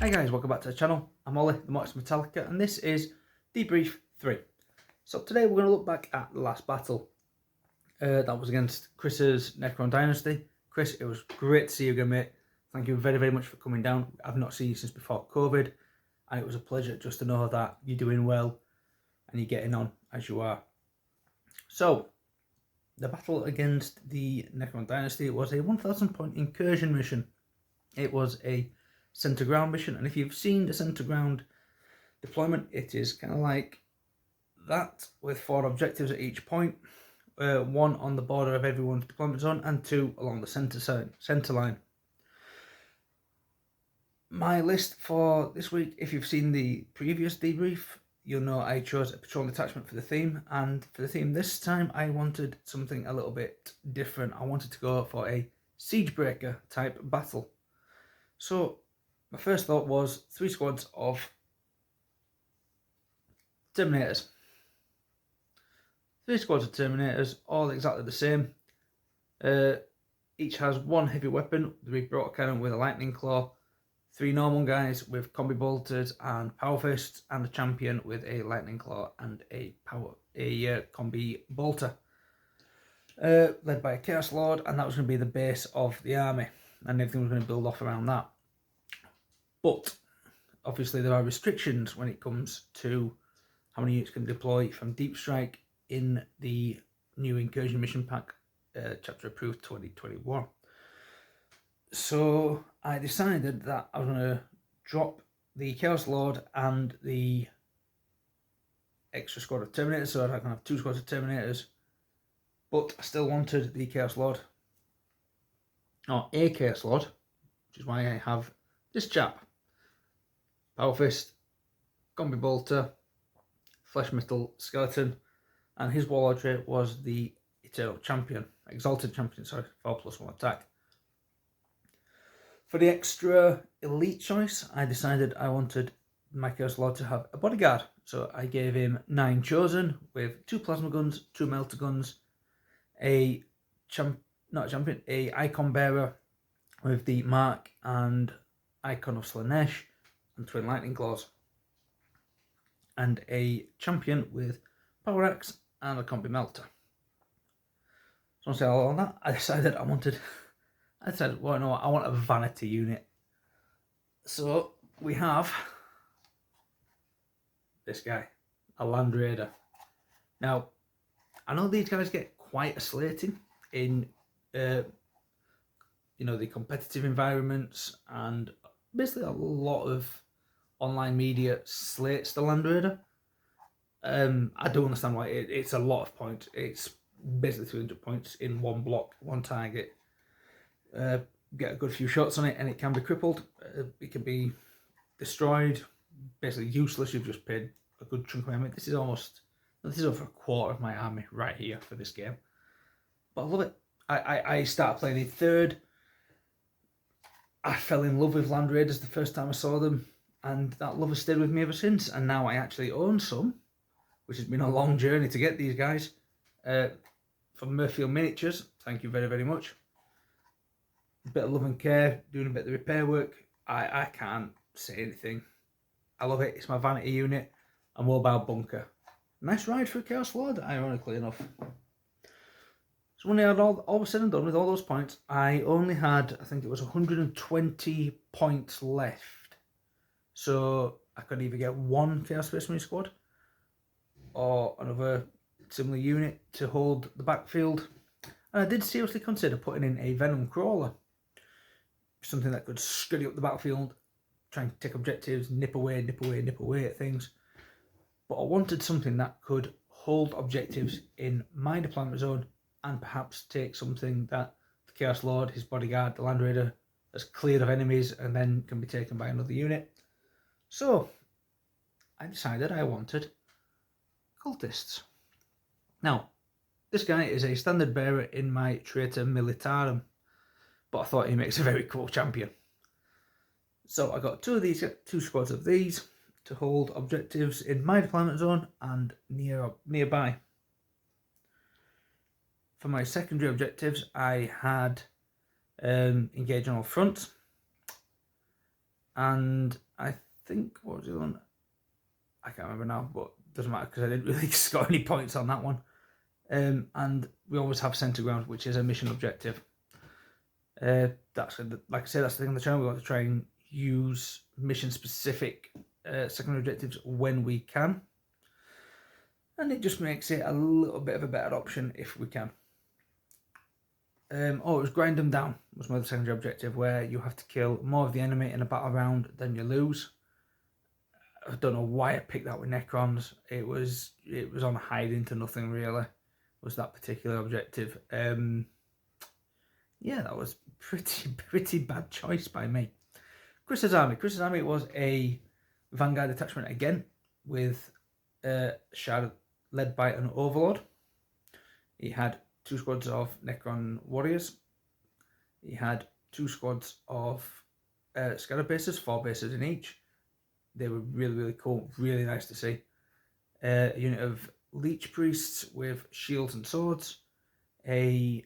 Hi guys, welcome back to the channel. I'm Ollie, the Mox Metallica, and this is Debrief 3. So today we're going to look back at the last battle. That was against Chris's Necron Dynasty. Chris, it was great to see you again, mate. Thank you very, very much for coming down. I've not seen you since before COVID, and it was a pleasure just to know that you're doing well and you're getting on as you are. So, the battle against the Necron Dynasty was a 1,000 point incursion mission. It was a centre ground mission, and if you've seen the centre ground deployment, it is kind of like that with 4 objectives at each point, 1 on the border of everyone's deployment zone and 2 along the centre line. My list for this week, if you've seen the previous debrief, you'll know I chose a patrol detachment for the theme, and for the theme this time I wanted something a little bit different. I wanted to go for a siege breaker type battle. So my first thought was 3 squads of Terminators. 3 squads of Terminators, all exactly the same. Each has 1 heavy weapon, the rebrought cannon with a lightning claw, 3 normal guys with combi bolters and power fists, and a champion with a lightning claw and a combi bolter. Led by a Chaos Lord, and that was going to be the base of the army, and everything was going to build off around that. But obviously there are restrictions when it comes to how many units can deploy from Deep Strike in the new Incursion Mission Pack, Chapter Approved 2021. So I decided that I was going to drop the Chaos Lord and the extra squad of Terminators, so I can have 2 squads of Terminators, but I still wanted the Chaos Lord, or a Chaos Lord, which is why I have this chap. Power Fist, Combi Bolter, Flesh Metal Skeleton, and his warlord trait was the Eternal Champion, Exalted Champion, sorry, 4+1 attack. For the extra elite choice, I decided I wanted my Chaos Lord to have a bodyguard, so I gave him 9 chosen with 2 plasma guns, 2 melter guns, a icon bearer with the mark and icon of Slanesh and twin lightning claws, and a champion with power axe and a combi melter. So once I all on that, I decided I wanted I want a vanity unit. So we have this guy, a Land Raider. Now, I know these guys get quite a slating in the competitive environments, and basically a lot of online media slates the Land Raider. I do understand why. It's a lot of points. It's basically 300 points in one block, one target. Get a good few shots on it and it can be crippled. It can be destroyed, basically useless. You've just paid a good chunk of my army. This is over a quarter of my army right here for this game. But I love it. I started playing it third. I fell in love with Land Raiders the first time I saw them, and that love has stayed with me ever since. And now I actually own some, which has been a long journey to get these guys. From Mirfield Miniatures, thank you very, very much. A bit of love and care, doing a bit of the repair work. I can't say anything. I love it. It's my vanity unit. A mobile bunker. Nice ride for a Chaos Lord, ironically enough. So when I had all was said and done with all those points, I only had, I think it was 120 points left. So I could either get 1 Chaos Space Marine squad or another similar unit to hold the backfield. And I did seriously consider putting in a Venom Crawler. Something that could scurry up the battlefield, try and take objectives, nip away at things. But I wanted something that could hold objectives in my deployment zone and perhaps take something that the Chaos Lord, his bodyguard, the Land Raider, has cleared of enemies and then can be taken by another unit. So I decided I wanted cultists. Now, this guy is a standard bearer in my Traitor Militarum, but I thought he makes a very cool champion. So I got 2 squads of these to hold objectives in my deployment zone and nearby. For my secondary objectives, I had engage on all fronts, And I think, what was the other one? I can't remember now, but it doesn't matter because I didn't really score any points on that one. And we always have Centre Ground, which is a mission objective. That's, like I said, that's the thing on the channel. We want to try and use mission-specific secondary objectives when we can. And it just makes it a little bit of a better option if we can. It was Grind Them Down was my other secondary objective, where you have to kill more of the enemy in a battle round than you lose. I don't know why I picked that with Necrons. It was on hiding to nothing really, was that particular objective. Yeah, that was pretty bad choice by me. Chris's Army. Chris's Army was a Vanguard detachment again, with Shard led by an Overlord. He had 2 squads of Necron warriors. He had 2 squads of Scarab bases, 4 bases in each. They were really cool, really nice to see. A unit of Leech Priests with shields and swords. A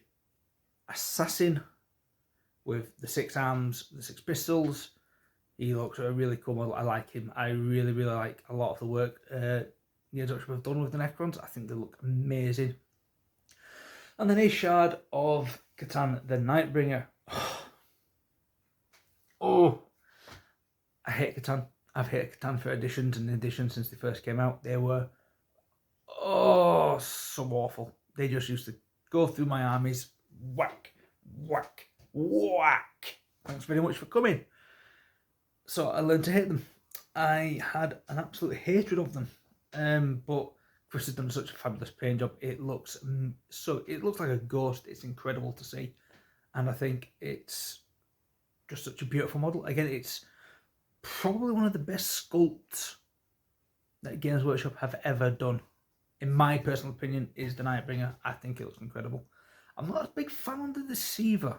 Assassin with the 6 arms, the 6 pistols. He looks a really cool model. I like him. I really like a lot of the work Neodox have done with the Necrons. I think they look amazing. And then a Shard of Catan the Nightbringer. Oh, I hate Catan. I've hated Catan for editions and editions since they first came out. They were, so awful. They just used to go through my armies, whack. Thanks very much for coming. So I learned to hate them. I had an absolute hatred of them. But Chris has done such a fabulous paint job. It looks like a ghost. It's incredible to see, and I think it's just such a beautiful model. Again, it's probably one of the best sculpts that Games Workshop have ever done. In my personal opinion, is the Nightbringer. I think it looks incredible. I'm not a big fan of the Deceiver.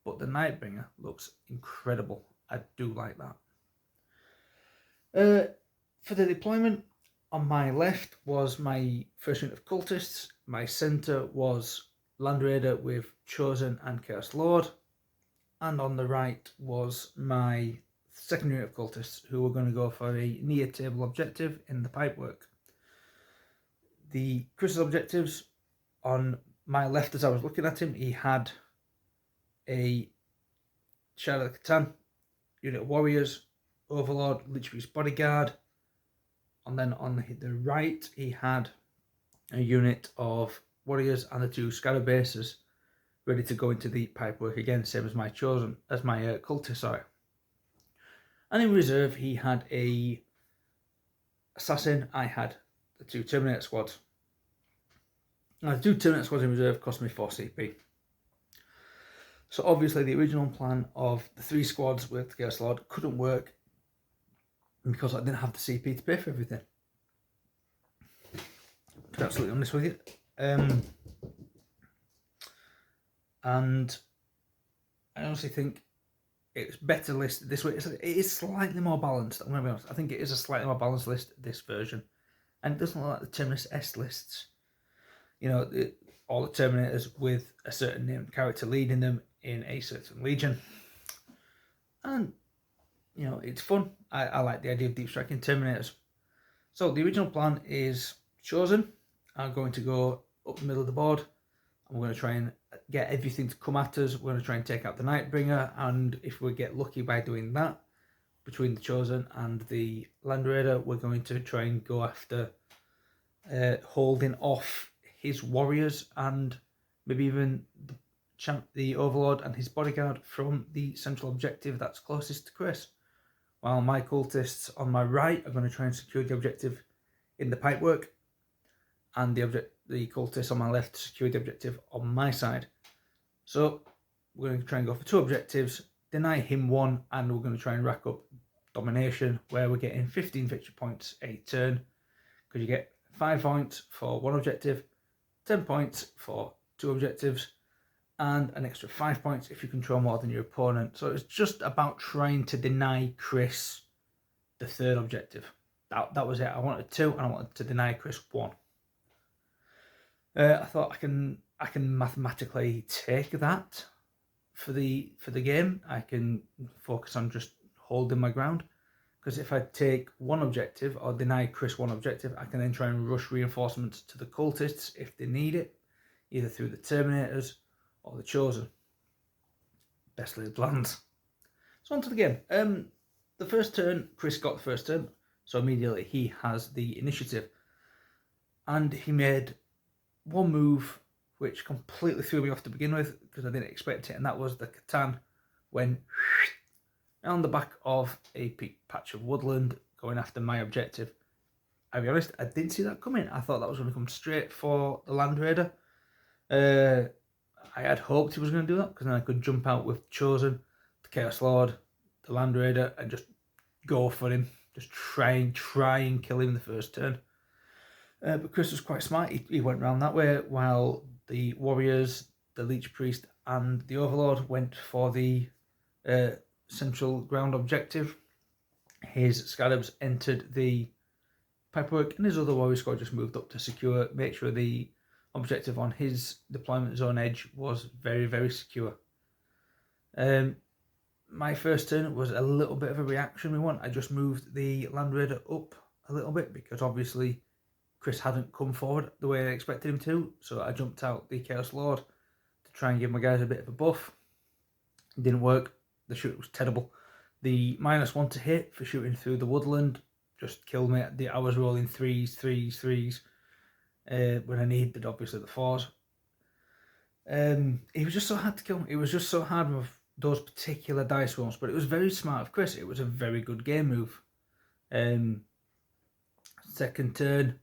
But the Nightbringer looks incredible. I do like that. For the deployment, on my left was my first unit of cultists. My centre was Land Raider with Chosen and Chaos Lord. And on the right was my second unit of cultists, who were going to go for a near table objective in the pipework. The Chris's objectives, on my left as I was looking at him, he had a Shadow of the Catan, unit of warriors, Overlord, Lich Priest Bodyguard, and then on the right he had a unit of warriors and the 2 Scarab bases ready to go into the pipework again, same as my cultist, sorry. And in reserve he had a assassin. I had the 2 Terminator squads. Now, the 2 Terminator squads in reserve cost me 4 CP. So obviously the original plan of the 3 squads with Chaos Lord couldn't work because I didn't have the CP to pay for everything. To be absolutely honest with you. And I honestly think it's better listed this way. It is slightly more balanced. I'm going to be honest. I think it is a slightly more balanced list, this version. And it doesn't look like the Terminus S lists. You know, all the Terminators with a certain named character leading them in a certain legion. And, you know, it's fun. I like the idea of deep striking Terminators. So the original plan is Chosen. I'm going to go up the middle of the board. I'm going to try and get everything to come at us. We're going to try and take out the Nightbringer, and if we get lucky by doing that, between the Chosen and the Land Raider, we're going to try and go after holding off his warriors and maybe even the Overlord and his bodyguard from the central objective that's closest to Chris. While my cultists on my right are going to try and secure the objective in the pipework, and the cultists on my left secure the objective on my side. So we're going to try and go for 2 objectives, deny him 1, and we're going to try and rack up domination, where we're getting 15 victory points a turn, because you get 5 points for 1 objective, 10 points for 2 objectives, and an extra 5 points if you control more than your opponent. So it's just about trying to deny Chris the 3rd objective. That was it. I wanted 2, and I wanted to deny Chris 1. I thought I can mathematically take that, for the game, I can focus on just holding my ground. Because if I take one objective or deny Chris one objective, I can then try and rush reinforcements to the cultists if they need it, either through the Terminators or the Chosen. Best laid plans. So on to the game. The first turn, Chris got the first turn, so immediately he has the initiative. And he made one move which completely threw me off to begin with because I didn't expect it, and that was the Catan when on the back of a patch of woodland going after my objective. I'll be honest, I didn't see that coming. I thought that was going to come straight for the Land Raider. I had hoped he was going to do that because then I could jump out with Chosen, the Chaos Lord, the Land Raider, and just go for him. Just try and kill him the first turn. But Chris was quite smart. He went around that way while the Warriors, the Leech Priest, and the Overlord went for the central ground objective. His Scarabs entered the pipework, and his other Warrior squad just moved up to make sure the objective on his deployment zone edge was very, very secure. My first turn was a little bit of a reactionary one. I just moved the Land Raider up a little bit because obviously Chris hadn't come forward the way I expected him to, so I jumped out the Chaos Lord to try and give my guys a bit of a buff. It didn't work. The shoot was terrible. The -1 to hit for shooting through the woodland just killed me. I was rolling threes when I needed obviously the 4s. It was just so hard to kill. It was just so hard with those particular dice rolls, but it was very smart of Chris. It was a very good game move. Second turn,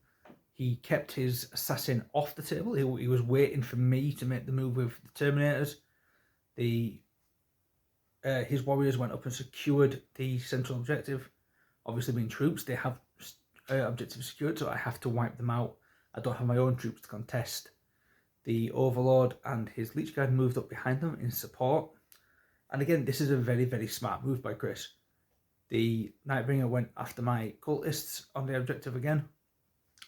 he kept his assassin off the table. He was waiting for me to make the move with the Terminators. His Warriors went up and secured the central objective. Obviously, being troops, they have objectives secured, so I have to wipe them out. I don't have my own troops to contest. The Overlord and his Leech Guard moved up behind them in support. And again, this is a very, very smart move by Chris. The Nightbringer went after my cultists on the objective again.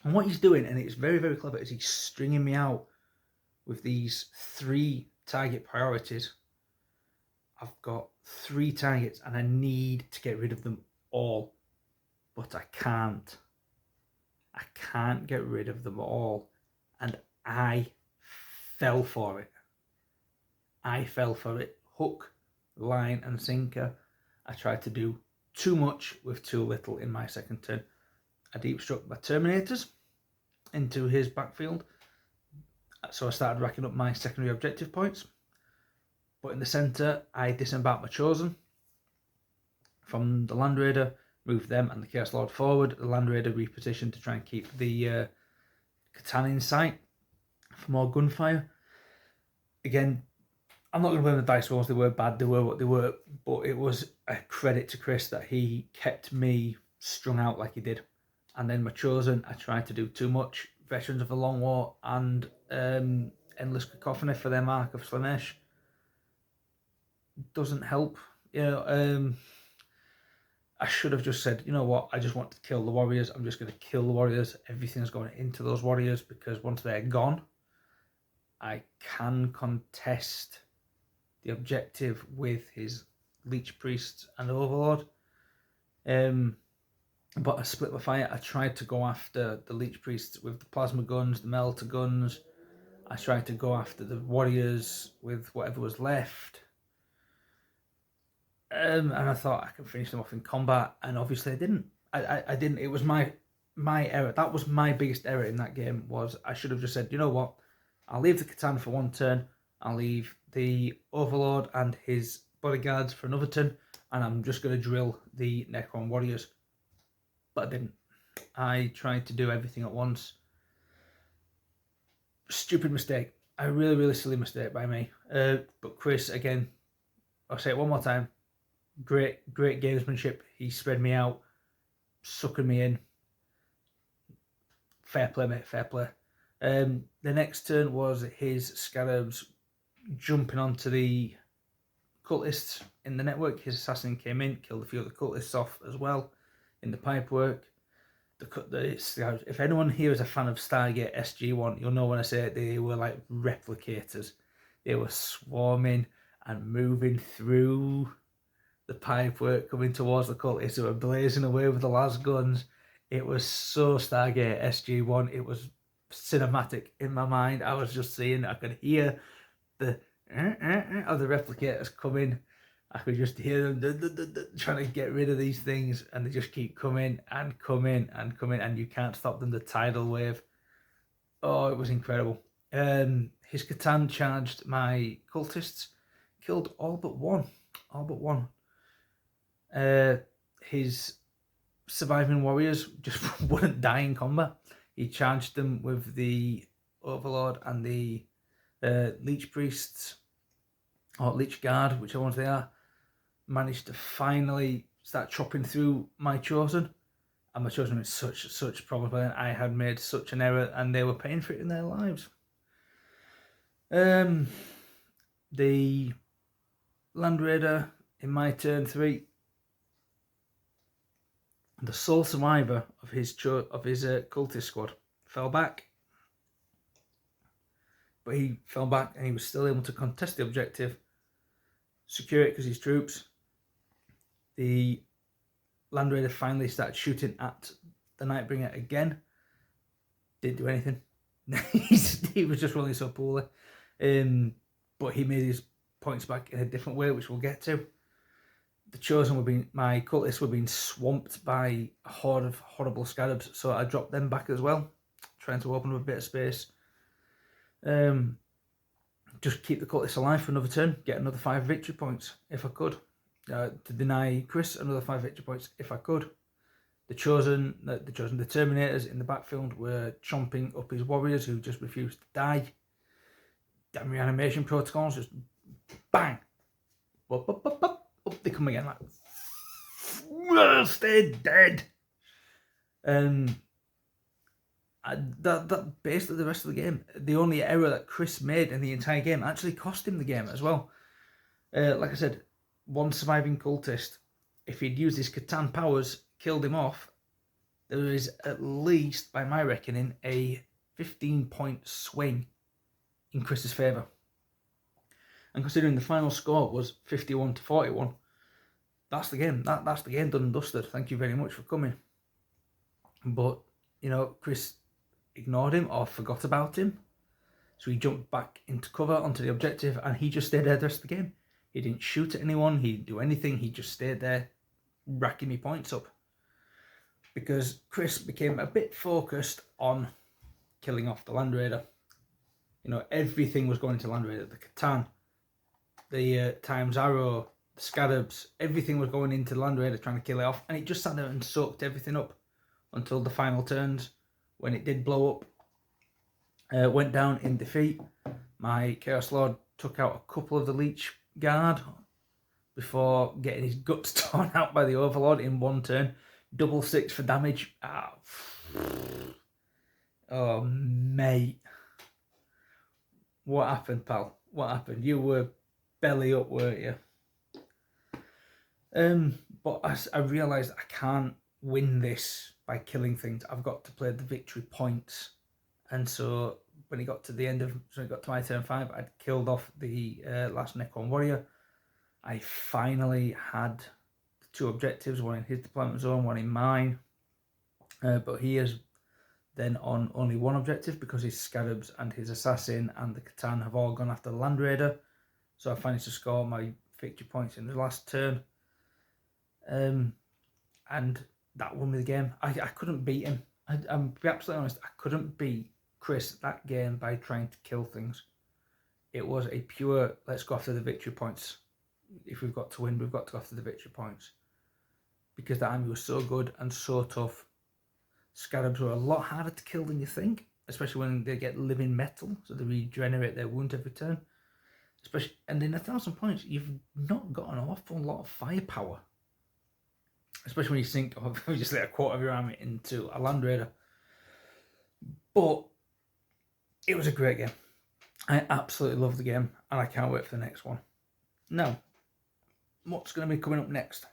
And what he's doing, and it's very, very clever, is he's stringing me out with these 3 target priorities. I've got 3 targets and I need to get rid of them all. But I can't. I can't get rid of them all. And I fell for it. I fell for it. Hook, line and sinker. I tried to do too much with too little in my second turn. I deep struck my Terminators into his backfield. So I started racking up my secondary objective points. But in the centre, I disembarked my Chosen from the Land Raider, moved them and the Chaos Lord forward. The Land Raider repositioned to try and keep the Catan in sight for more gunfire. Again, I'm not going to blame the dice rolls. They were bad. They were what they were. But it was a credit to Chris that he kept me strung out like he did. And then my Chosen, I tried to do too much. Veterans of the Long War and Endless Cacophony for their Mark of Slanesh doesn't help. You know, I should have just said, you know what, I just want to kill the Warriors. I'm just going to kill the Warriors. Everything's going into those Warriors because once they're gone, I can contest the objective with his Leech Priests and Overlord. But I split my fire. I tried to go after the Leech Priests with the plasma guns, the melter guns. I tried to go after the Warriors with whatever was left. And I thought I could finish them off in combat, and obviously I didn't. I didn't. It was my error. That was my biggest error in that game. Was I should have just said, you know what, I'll leave the Catan for one turn. I'll leave the Overlord and his bodyguards for another turn, and I'm just going to drill the Necron Warriors. But I didn't. I tried to do everything at once. Stupid mistake. A really, really silly mistake by me. But Chris, again, I'll say it one more time. Great gamesmanship. He spread me out, sucking me in. Fair play, mate. Fair play. The next turn was his Scarabs jumping onto the cultists in the network. His assassin came in, killed a few of the cultists off as well in the pipework. If anyone here is a fan of Stargate SG-1, you'll know when I say they were like replicators. They were swarming, and moving through the pipework coming towards the cultists who were blazing away with the last guns. It was so Stargate SG-1. It was cinematic in my mind. I was just seeing, I could hear the of the replicators coming. I could just hear them trying to get rid of these things, and they just keep coming and coming and coming, and you can't stop them. The tidal wave. Oh, it was incredible. His Catan charged my cultists, killed all but one. All but one. His surviving warriors just wouldn't die in combat. He charged them with the Overlord and the Leech Priests, or Leech Guard, whichever ones they are. Managed to finally start chopping through my Chosen, and my Chosen was such problem. I had made such an error, and they were paying for it in their lives. The Land Raider in my turn 3, the sole survivor of his cultist squad, fell back. But he fell back, and he was still able to contest the objective, secure it because his troops. The Land Raider finally started shooting at the Nightbringer again. Didn't do anything. He was just rolling so poorly. But he made his points back in a different way, which we'll get to. The Chosen my cultists were being swamped by a horde of horrible scarabs, so I dropped them back as well, trying to open up a bit of space. Just keep the cultists alive for another turn, get another 5 victory points if I could. To deny Chris another 5 victory points if I could. The Terminators in the backfield were chomping up his warriors who just refused to die. Damn reanimation protocols, just bang! Up they come again, like, stay dead! That basically the rest of the game. The only error that Chris made in the entire game actually cost him the game as well. Like I said, one surviving cultist, if he'd used his Catan powers, killed him off, there is at least, by my reckoning, a 15-point swing in Chris's favour. And considering the final score was 51-41, that's the game. That's the game done and dusted. Thank you very much for coming. But, you know, Chris ignored him or forgot about him. So he jumped back into cover onto the objective, and he just stayed there the rest of the game. He didn't shoot at anyone. He didn't do anything. He just stayed there, racking me points up. Because Chris became a bit focused on killing off the Land Raider. You know, everything was going to Land Raider. The Catan, the Times Arrow, the Scarabs, everything was going into Land Raider trying to kill it off. And it just sat there and soaked everything up until the final turns, when it did blow up. Went down in defeat. My Chaos Lord took out a couple of the Leech Guard before getting his guts torn out by the Overlord in one turn. Double 6 for damage. Oh, mate. What happened, pal? What happened? You were belly up, weren't you? But I realised I can't win this by killing things. I've got to play the victory points. And so when it got to my turn 5, I'd killed off the last Necron warrior. I finally had 2 objectives, one in his deployment zone, one in mine. But he is then on only 1 objective because his Scarabs and his Assassin and the Catan have all gone after the Land Raider. So I managed to score my victory points in the last turn. And that won me the game. I couldn't beat him. I'm to be absolutely honest, I couldn't beat Chris that game by trying to kill things. It was a pure, let's go after the victory points. If we've got to win, we've got to go after the victory points. Because the army was so good and so tough. Scarabs were a lot harder to kill than you think, especially when they get living metal, so they regenerate their wound every turn. And in 1,000 points, you've not got an awful lot of firepower. Especially when you sink, obviously, a quarter of your army into a Land Raider. But it was a great game. I absolutely love the game, and I can't wait for the next one. Now, what's going to be coming up next?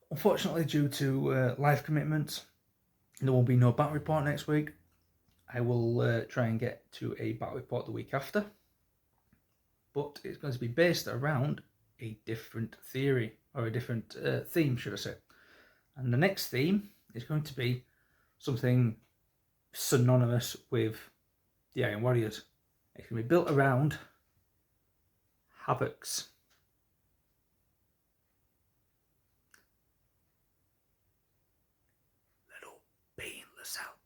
Unfortunately, due to life commitments, there will be no battle report next week. I will try and get to a battle report the week after. but it's going to be based around a different theory, or a different theme, should I say. And the next theme is going to be something synonymous with the Iron Warriors. It's going to be built around Havocs. Little painless out.